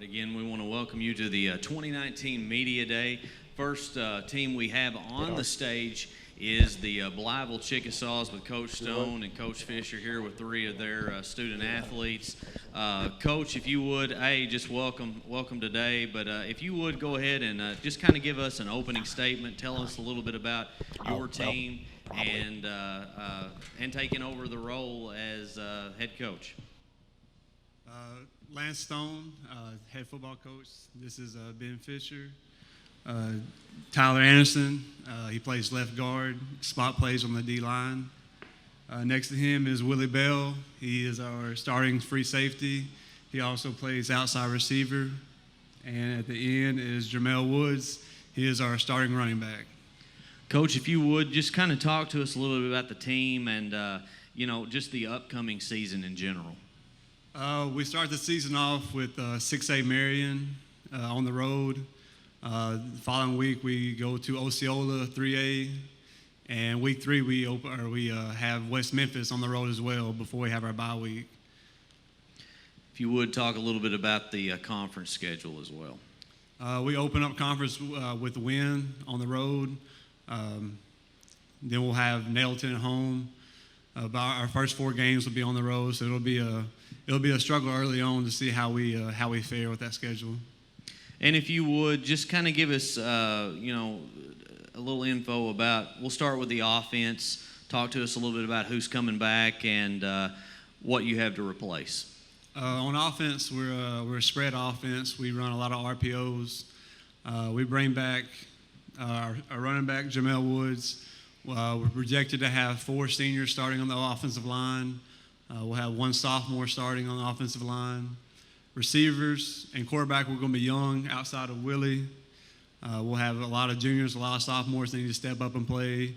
right, again, we want to welcome you to the 2019 Media Day. First team we have on the stage is the Blytheville Chickasaws with Coach Stone and Coach Fisher here with three of their student athletes. Coach, if you would, just welcome today, but if you would go ahead and just kind of give us an opening statement, tell us a little bit about your team and taking over the role as head coach. Lance Stone, head football coach. This is Ben Fisher. Tyler Anderson, he plays left guard, spot plays on the D-line. Next to him is Willie Bell. He is our starting free safety. He also plays outside receiver. And at the end is Jamel Woods. He is our starting running back. Coach, if you would, just kind of talk to us a little bit about the team and, just the upcoming season in general. We start the season off with 6A Marion on the road. The following week we go to Osceola 3A, and week 3 we have West Memphis on the road as well before we have our bye week. If you would talk a little bit about the conference schedule as well. We open up conference with Wynn on the road. Then we'll have Nettleton at home. Our first 4 games will be on the road, so it'll be a struggle early on to see how we fare with that schedule. And if you would, just kind of give us, a little info about. We'll start with the offense. Talk to us a little bit about who's coming back and what you have to replace. On offense, we're a spread offense. We run a lot of RPOs. We bring back our running back Jamel Woods. We're projected to have 4 seniors starting on the offensive line. We'll have 1 sophomore starting on the offensive line. Receivers and quarterback, we're going to be young outside of Willie. We'll have a lot of juniors, a lot of sophomores that need to step up and play.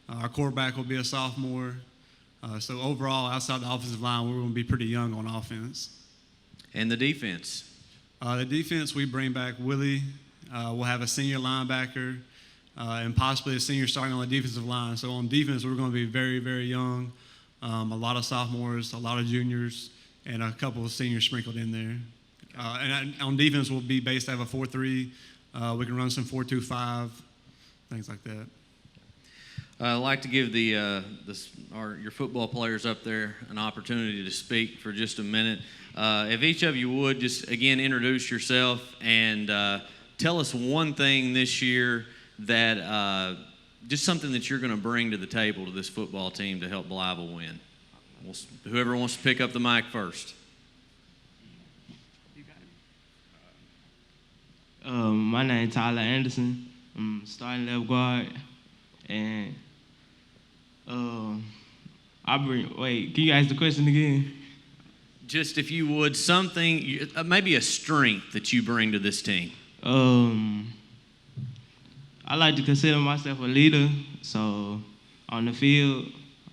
Our quarterback will be a sophomore. So overall, outside the offensive line, we're going to be pretty young on offense. And the defense? The defense, we bring back Willie. We'll have a senior linebacker and possibly a senior starting on the defensive line. So on defense, we're going to be very, very young. A lot of sophomores, a lot of juniors, and a couple of seniors sprinkled in there. And on defense, we'll be based out of a 4-3. We can run some 4-2-5, things like that. I'd like to give your football players up there an opportunity to speak for just a minute. If each of you would just, again, introduce yourself and tell us one thing this year that just something that you're going to bring to the table to this football team to help Blytheville win. Whoever wants to pick up the mic first. My name is Tyler Anderson. I'm starting left guard, and can you ask the question again? Just if you would, something, maybe a strength that you bring to this team. I like to consider myself a leader, so on the field,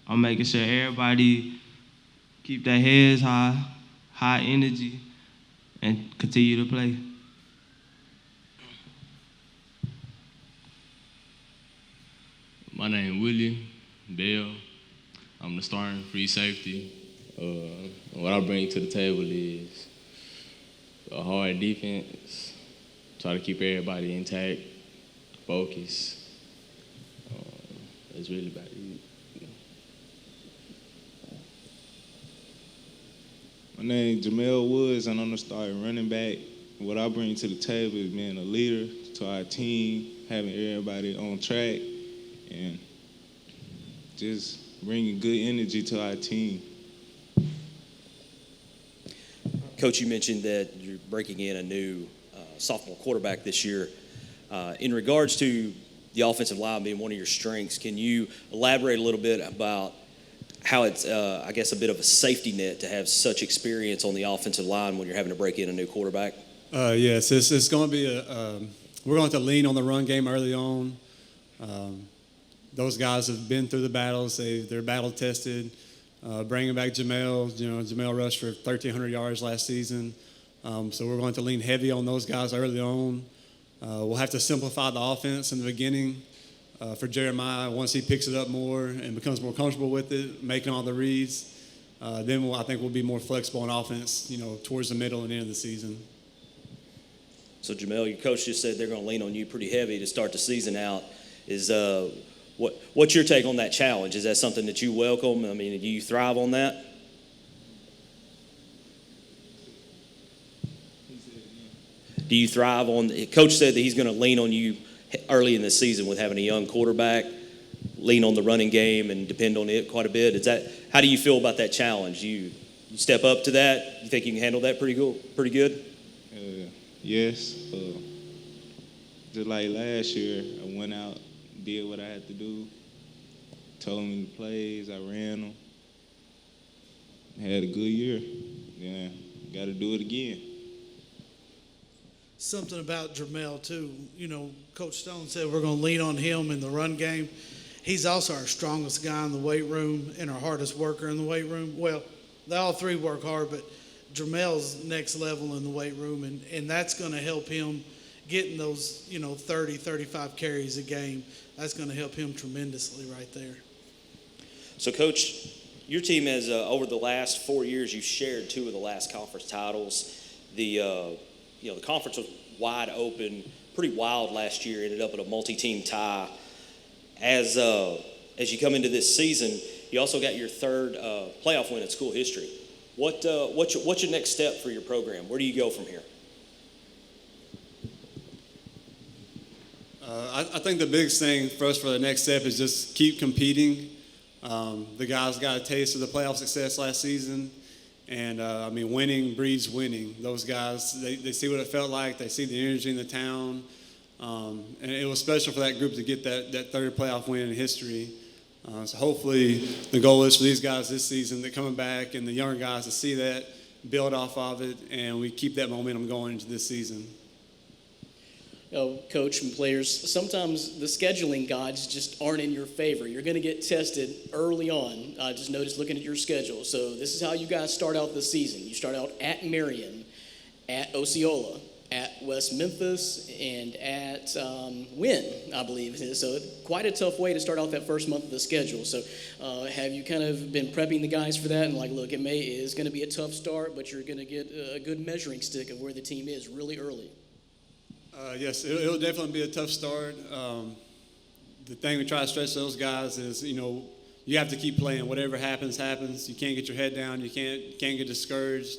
I'm making sure everybody keep their heads high energy, and continue to play. My name is William Bell. I'm the starting free safety. What I bring to the table is a hard defense, try to keep everybody intact, focus. That's really about it. My name is Jamel Woods, and I'm the starting running back. What I bring to the table is being a leader to our team, having everybody on track, and just bringing good energy to our team. Coach, you mentioned that you're breaking in a new sophomore quarterback this year. In regards to the offensive line being one of your strengths, can you elaborate a little bit about how it's, a bit of a safety net to have such experience on the offensive line when you're having to break in a new quarterback? Yes, it's going to be we're going to have to lean on the run game early on. Those guys have been through the battles. They're battle tested. Bringing back Jamel rushed for 1,300 yards last season. So we're going to lean heavy on those guys early on. We'll have to simplify the offense in the beginning for Jeremiah. Once he picks it up more and becomes more comfortable with it, making all the reads, then I think we'll be more flexible on offense, towards the middle and end of the season. So, Jamel, your coach just said they're going to lean on you pretty heavy to start the season out. What's your take on that challenge? Is that something that you welcome? I mean, do you thrive on that? Do you thrive on – Coach said that he's going to lean on you early in the season with having a young quarterback, lean on the running game and depend on it quite a bit. How do you feel about that challenge? You step up to that? You think you can handle that pretty good? Yes. Just like last year, I went out, did what I had to do, told me the plays, I ran them. Had a good year. Yeah, got to do it again. Something about Jamel, too. You know, Coach Stone said we're going to lean on him in the run game. He's also our strongest guy in the weight room and our hardest worker in the weight room. Well, they all three work hard, but Jamel's next level in the weight room, and that's going to help him getting those, 30, 35 carries a game. That's going to help him tremendously right there. So, Coach, your team has, over the last 4 years, you've shared 2 of the last conference titles. The conference was wide open, pretty wild last year, ended up at a multi-team tie. As you come into this season, you also got your third playoff win in school history. What's your next step for your program? Where do you go from here? I think the biggest thing for us for the next step is just keep competing. The guys got a taste of the playoff success last season. And, winning breeds winning. Those guys, they see what it felt like. They see the energy in the town. And it was special for that group to get that third playoff win in history. So hopefully the goal is for these guys this season, they're coming back, and the younger guys to see that, build off of it, and we keep that momentum going into this season. Coach and players, sometimes the scheduling gods just aren't in your favor. You're going to get tested early on. I just noticed looking at your schedule. So this is how you guys start out the season. You start out at Marion, at Osceola, at West Memphis, and at Wynn, I believe. So quite a tough way to start out that first month of the schedule. So have you kind of been prepping the guys for that? And look, it is going to be a tough start, but you're going to get a good measuring stick of where the team is really early. Yes, it'll definitely be a tough start. The thing we try to stress to those guys is, you have to keep playing. Whatever happens, happens. You can't get your head down. You can't get discouraged.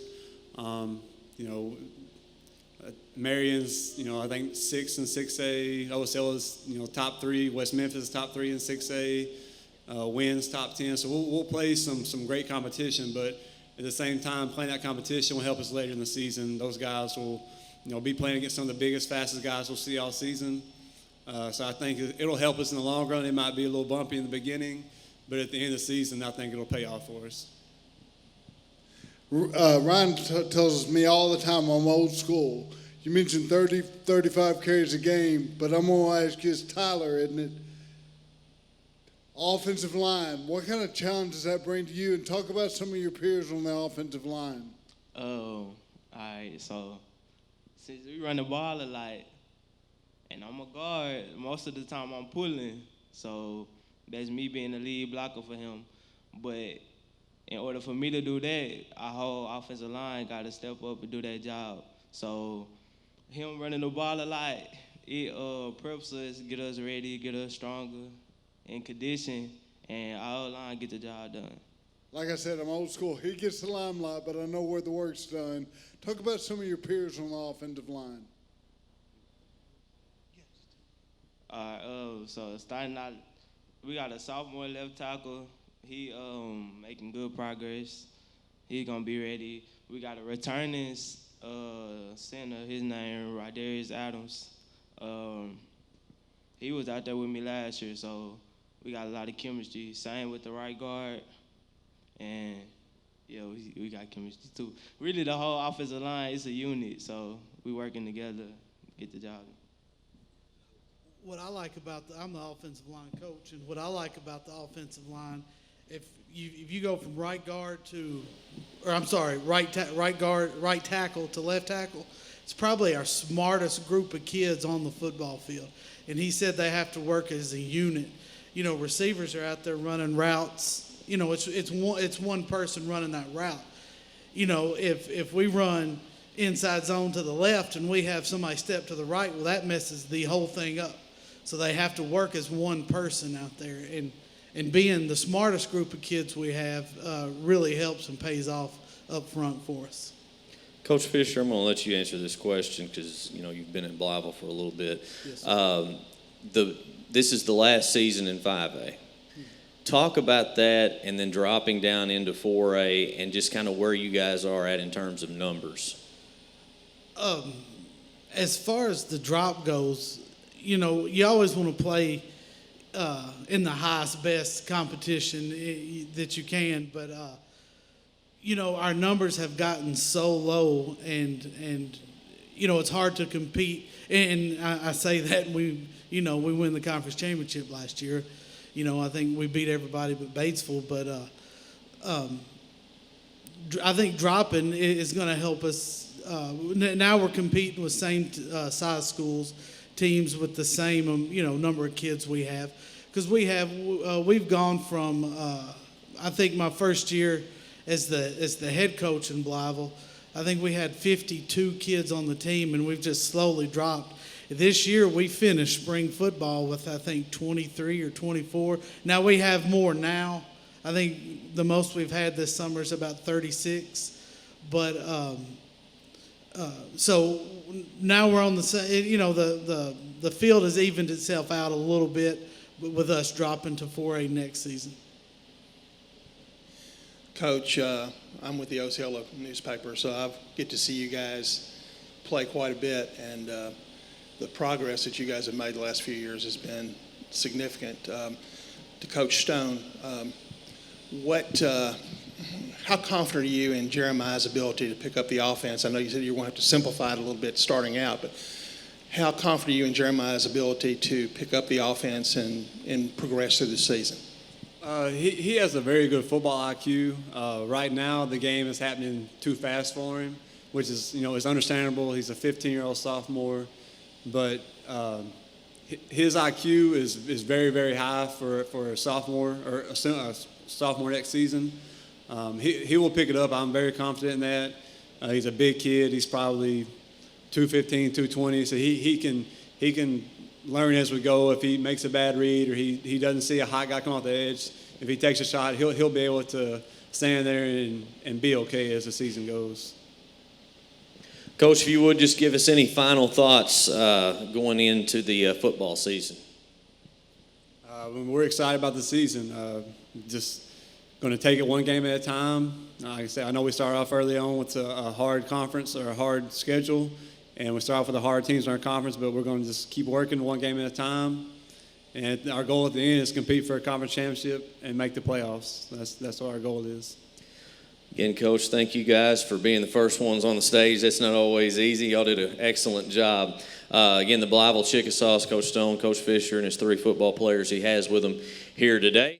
Marion's, I think 6 in 6A. OSL's, top 3. West Memphis top 3 in 6A. Wynn's top 10. So we'll play some great competition, but at the same time, playing that competition will help us later in the season. Those guys will be playing against some of the biggest, fastest guys we'll see all season. So I think it'll help us in the long run. It might be a little bumpy in the beginning, but at the end of the season, I think it'll pay off for us. Ryan tells me all the time I'm old school. You mentioned 30, 35 carries a game, but I'm going to ask you, it's Tyler, isn't it? Offensive line, what kind of challenge does that bring to you? And talk about some of your peers on the offensive line. All right, so since we run the ball a lot, and I'm a guard, most of the time I'm pulling, so that's me being the lead blocker for him. But in order for me to do that, our whole offensive line got to step up and do that job. So him running the ball a lot, it preps us, get us ready, get us stronger in condition, and our line get the job done. Like I said, I'm old school. He gets the limelight, but I know where the work's done. Talk about some of your peers on the offensive line. So starting out, we got a sophomore left tackle. He making good progress. He's gonna be ready. We got a returning center. His name Rodarius Adams. He was out there with me last year, so we got a lot of chemistry. Same with the right guard, and yeah, we got chemistry too. Really, the whole offensive line is a unit, so we working together to get the job done. What I like about I'm the offensive line coach, and what I like about the offensive line, if you go from right tackle to left tackle, it's probably our smartest group of kids on the football field. And he said they have to work as a unit. Receivers are out there running routes. It's one person running that route. If we run inside zone to the left and we have somebody step to the right, well, that messes the whole thing up. So they have to work as one person out there. And being the smartest group of kids we have really helps and pays off up front for us. Coach Fisher, I'm going to let you answer this question because, you've been in Blytheville for a little bit. Yes, sir. This is the last season in 5A. Talk about that and then dropping down into 4A and just kind of where you guys are at in terms of numbers. As far as the drop goes, you always want to play in the highest, best competition that you can. But, our numbers have gotten so low and it's hard to compete. And I say that we win the conference championship last year. I think we beat everybody but Batesville. But I think dropping is going to help us. Now we're competing with same size schools, teams with the same number of kids we have, because we've gone from I think my first year as the head coach in Blytheville, I think we had 52 kids on the team, and we've just slowly dropped. This year we finished spring football with I think 23 or 24. Now we have more now. I think the most we've had this summer is about 36, but. So now we're on the the field has evened itself out a little bit with us dropping to 4A next season. Coach, I'm with the Osceola newspaper, so I get to see you guys play quite a bit, and the progress that you guys have made the last few years has been significant. To Coach Stone, how confident are you in Jeremiah's ability to pick up the offense? I know you said you want to have to simplify it a little bit starting out, but how confident are you in Jeremiah's ability to pick up the offense and progress through the season? He has a very good football IQ. Right now, the game is happening too fast for him, which is, it's understandable. He's a 15-year-old sophomore, but his IQ is very, very high for a sophomore or a sophomore next season. He will pick it up. I'm very confident in that. He's a big kid. He's probably 215, 220, so he can learn as we go. If he makes a bad read or he doesn't see a hot guy come off the edge, if he takes a shot, he'll be able to stand there and be okay as the season goes. Coach, if you would just give us any final thoughts going into the football season. We're excited about the season. Just going to take it one game at a time. Like I said, I know we start off early on with a hard conference or a hard schedule, and we start off with the hard teams in our conference, but we're going to just keep working one game at a time. And our goal at the end is to compete for a conference championship and make the playoffs. That's what our goal is. Again, Coach, thank you guys for being the first ones on the stage. That's not always easy. Y'all did an excellent job. Again, the Blytheville Chickasaws, Coach Stone, Coach Fisher, and his 3 football players he has with him here today.